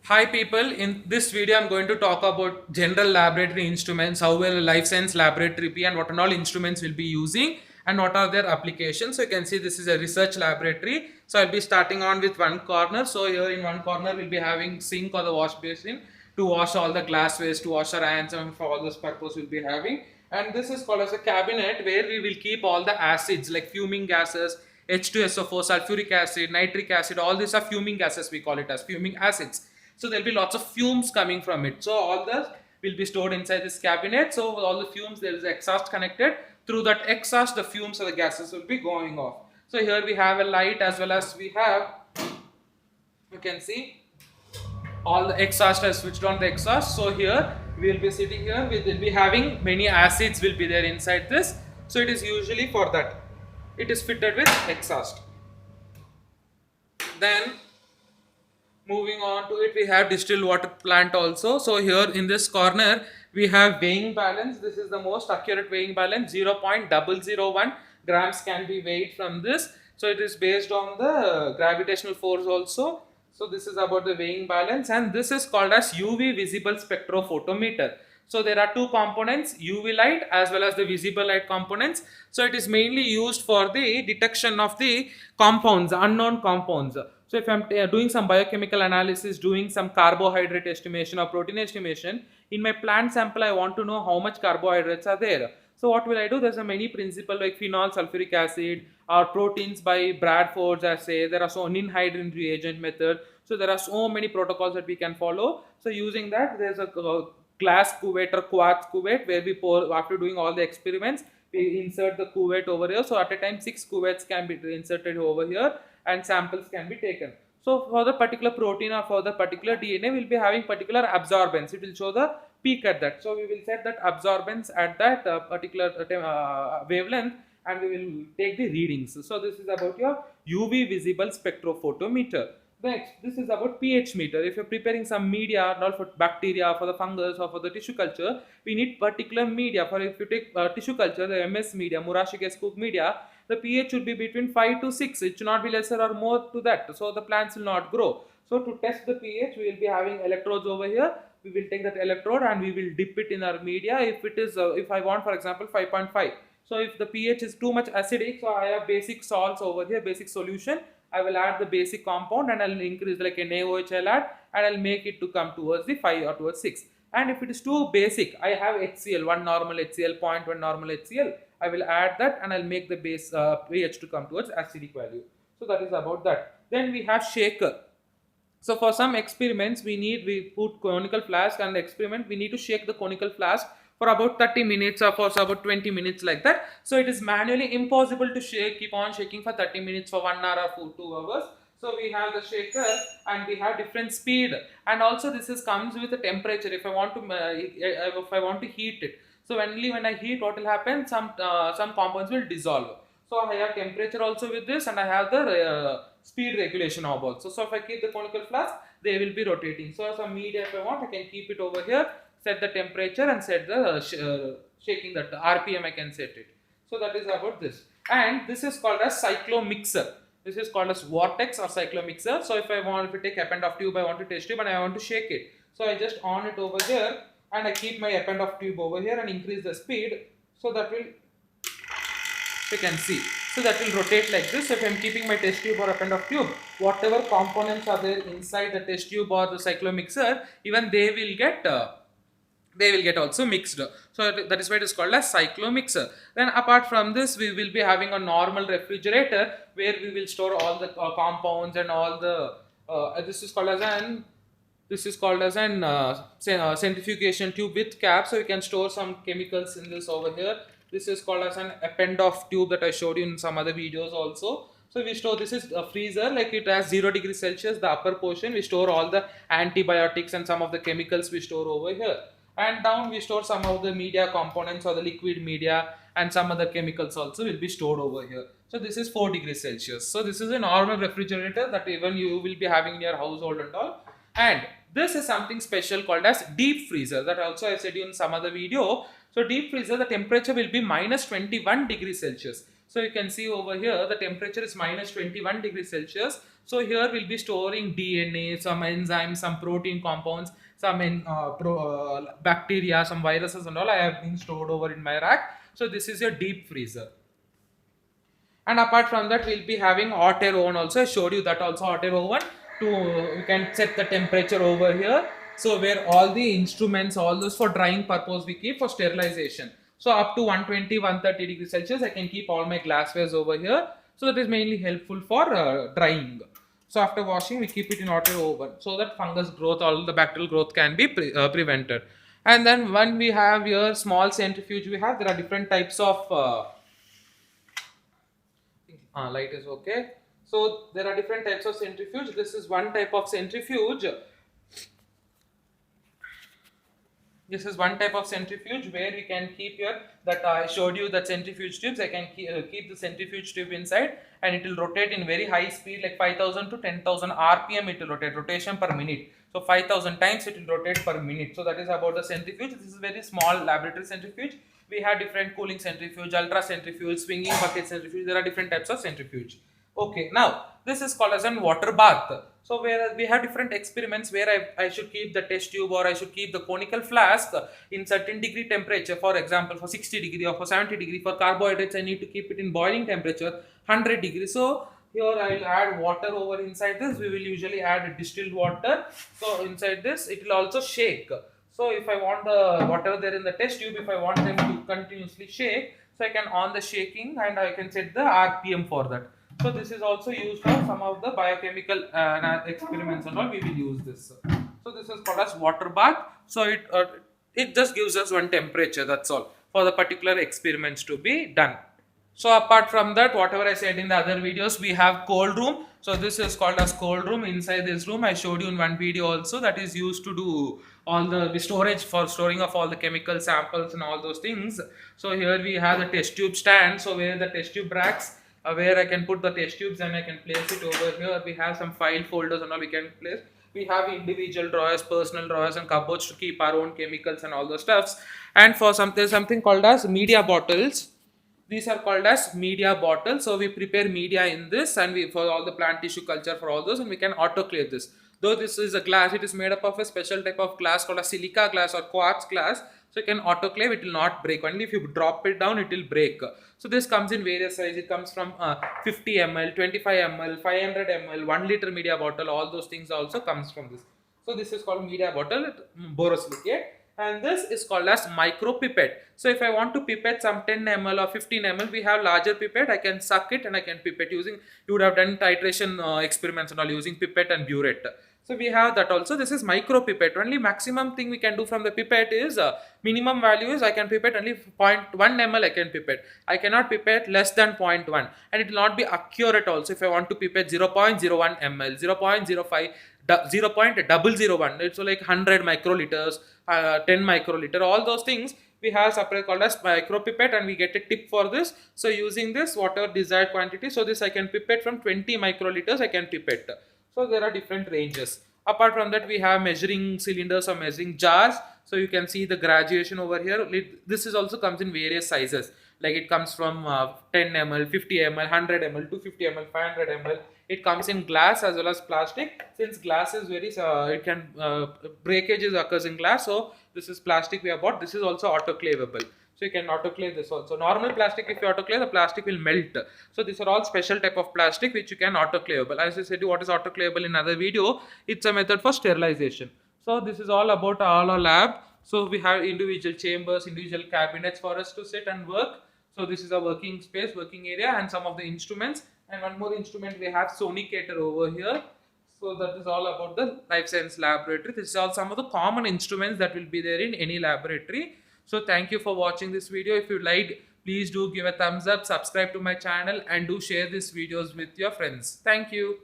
Hi people, in this video I'm going to talk about general laboratory instruments, how will a life science laboratory be and what and all instruments will be using and what are their applications. So you can see this is a research laboratory. So I'll be starting on with one corner. So here in one corner we'll be having sink or the wash basin to wash all the glass waste, to wash our hands, and for all those purpose we'll be having. And this is called as a cabinet where we will keep all the acids like fuming gases, H2SO4, sulfuric acid, nitric acid, all these are fuming gases, we call it as fuming acids. So there'll be lots of fumes coming from it. So all this will be stored inside this cabinet. So all the fumes, there is exhaust connected. Through that exhaust, the fumes or the gases will be going off. So here we have a light as well as we have, you can see all the exhaust has switched on the exhaust. So here we will be sitting here, we will be having many acids will be there inside this. So it is usually for that. It is fitted with exhaust. Then moving on to it, we have distilled water plant also. So here in this corner we have weighing balance. This is the most accurate weighing balance. 0.001 grams can be weighed from this. So it is based on the gravitational force also. So this is about the weighing balance, and this is called as UV visible spectrophotometer. So there are two components, UV light as well as the visible light components. So it is mainly used for the detection of the compounds, unknown compounds. So if I'm doing some biochemical analysis, doing some carbohydrate estimation or protein estimation, in my plant sample I want to know how much carbohydrates are there. So what will I do? There's a many principle like phenol, sulfuric acid or proteins by Bradford's assay. There are so ninhydrin reagent method. So there are so many protocols that we can follow. So using that, there's a glass cuvette or quartz cuvette where we pour, after doing all the experiments, we insert the cuvette over here. So at a time 6 cuvettes can be inserted over here and samples can be taken. So for the particular protein or for the particular DNA, we'll be having particular absorbance. It will show the peak at that. So we will set that absorbance at that particular wavelength, and we will take the readings. So this is about your UV visible spectrophotometer. Next, this is about pH meter. If you're preparing some media, not for bacteria, for the fungus or for the tissue culture, we need particular media. For if you take tissue culture, the MS media, Murashige scoop media, the pH should be between 5 to 6. It should not be lesser or more to that. So the plants will not grow. So to test the pH, we will be having electrodes over here. We will take that electrode and we will dip it in our media. If it is, if I want, for example, 5.5. So if the pH is too much acidic, so I have basic salts over here, basic solution. I will add the basic compound and I'll increase like an AOH I'll add, and I'll make it to come towards the 5 or towards 6. And if it is too basic, I have HCl, one normal HCl, 0.1 normal HCl. I will add that and I'll make the base pH to come towards acidic value. So that is about that. Then we have shaker. So for some experiments, we put conical flask, and the experiment we need to shake the conical flask for about 30 minutes or for about 20 minutes like that. So it is manually impossible to keep on shaking for 30 minutes for 1 hour or for 2 hours. So we have the shaker and we have different speed, and also this comes with the temperature. If I want to heat it, so only when I heat, what will happen? Some compounds will dissolve. So I have temperature also with this, and I have the speed regulation knob also. So if I keep the conical flask, they will be rotating. So some media, if I want, I can keep it over here, set the temperature and set the shaking, that RPM I can set it. So that is about this. And this is called as Cyclo Mixer. This is called as vortex or Cyclo Mixer. So if I take append of tube, I want to test tube and I want to shake it. So I just on it over here and I keep my append of tube over here and increase the speed. So that will, you can see. So that will rotate like this. So if I am keeping my test tube or append of tube, whatever components are there inside the test tube or the Cyclo Mixer, even they will get also mixed. So that is why it is called as Cyclo Mixer. Then apart from this, we will be having a normal refrigerator where we will store all the compounds and all the this is called as an centrifugation tube with cap. So you can store some chemicals in this over here. This is called as an append of tube that I showed you in some other videos also. So we store, this is a freezer, like it has 0 degrees Celsius, the upper portion we store all the antibiotics and some of the chemicals we store over here. And down we store some of the media components or the liquid media, and some other chemicals also will be stored over here. So this is 4 degrees Celsius. So this is a normal refrigerator that even you will be having in your household and all. And this is something special called as deep freezer, that also I said in some other video. So deep freezer, the temperature will be minus 21 degrees Celsius. So you can see over here the temperature is minus 21 degrees Celsius. So here we'll be storing DNA, some enzymes, some protein compounds, some bacteria, some viruses and all I have been stored over in my rack. So this is your deep freezer. And apart from that, we'll be having hot air oven also. I showed you that also, hot air oven. You can set the temperature over here. So where all the instruments, all those for drying purpose we keep for sterilization. So up to 120, 130 degrees Celsius, I can keep all my glasswares over here. So that is mainly helpful for drying. So after washing, we keep it in hot air oven so that fungus growth, all the bacterial growth can be prevented. And then when we have here small centrifuge, there are different types of light is okay. So there are different types of centrifuge. This is one type of centrifuge. This is one type of centrifuge where we can keep here that I showed you the centrifuge tubes. I can keep the centrifuge tube inside and it will rotate in very high speed like 5000 to 10,000 RPM it will rotate, rotation per minute. So 5000 times it will rotate per minute. So that is about the centrifuge. This is very small laboratory centrifuge. We have different cooling centrifuge, ultra centrifuge, swinging bucket centrifuge. There are different types of centrifuge. Okay, now this is called as an water bath. So where we have different experiments where I should keep the test tube or I should keep the conical flask in certain degree temperature. For example, for 60 degree or for 70 degree. For carbohydrates, I need to keep it in boiling temperature 100 degrees. So here I will add water over inside this. We will usually add distilled water. So inside this, it will also shake. So if I want the water there in the test tube, if I want them to continuously shake, so I can on the shaking and I can set the RPM for that. So this is also used for some of the biochemical experiments and all. We will use this. So this is called as water bath. So it just gives us one temperature. That's all for the particular experiments to be done. So apart from that, whatever I said in the other videos, we have cold room. So this is called as cold room. Inside this room, I showed you in one video also, that is used to do all the storage for storing of all the chemical samples and all those things. So here we have the test tube stand. So where the test tube racks, where I can put the test tubes and I can place it over here. We have some file folders and all we can place. We have individual drawers, personal drawers and cupboards to keep our own chemicals and all those stuffs. And for something called as media bottles. These are called as media bottles. So we prepare media in this and we for all the plant tissue culture for all those, and we can autoclave this. Though this is a glass, it is made up of a special type of glass called a silica glass or quartz glass. So you can autoclave, it will not break. Only if you drop it down, it will break. So this comes in various sizes. It comes from 50 ml, 25 ml, 500 ml, 1 liter media bottle. All those things also comes from this. So this is called media bottle, borosilicate. And this is called as micropipette. So if I want to pipette some 10 ml or 15 ml, we have larger pipette. I can suck it and I can pipette using, you would have done titration experiments and all using pipette and burette. So we have that also. This is micropipette. Only maximum thing we can do from the pipette is minimum value is I can pipette only 0.1 ml I can pipette. I cannot pipette less than 0.1, and it will not be accurate also. If I want to pipette 0.01 ml, 0.05, 0.001, it's like 100 microliters, 10 microliter, all those things we have separate called as micropipette, and we get a tip for this. So using this whatever desired quantity, so this I can pipette from 20 microliters I can pipette. So there are different ranges. Apart from that, we have measuring cylinders or measuring jars. So you can see the graduation over here. This is also comes in various sizes. Like it comes from 10 ml, 50 ml, 100 ml, 250 ml, 500 ml. It comes in glass as well as plastic. Since glass is very, it can breakages occurs in glass. So this is plastic we have bought. This is also autoclavable. So you can autoclave this also. Normal plastic, if you autoclave, the plastic will melt. So these are all special type of plastic which you can autoclavable. As I said, what is autoclavable in another video? It's a method for sterilization. So this is all about our lab. So we have individual chambers, individual cabinets for us to sit and work. So this is a working space, working area, and some of the instruments. And one more instrument we have sonicator over here. So that is all about the life science laboratory. This is all some of the common instruments that will be there in any laboratory. So thank you for watching this video. If you liked, please do give a thumbs up, subscribe to my channel, and do share these videos with your friends. Thank you.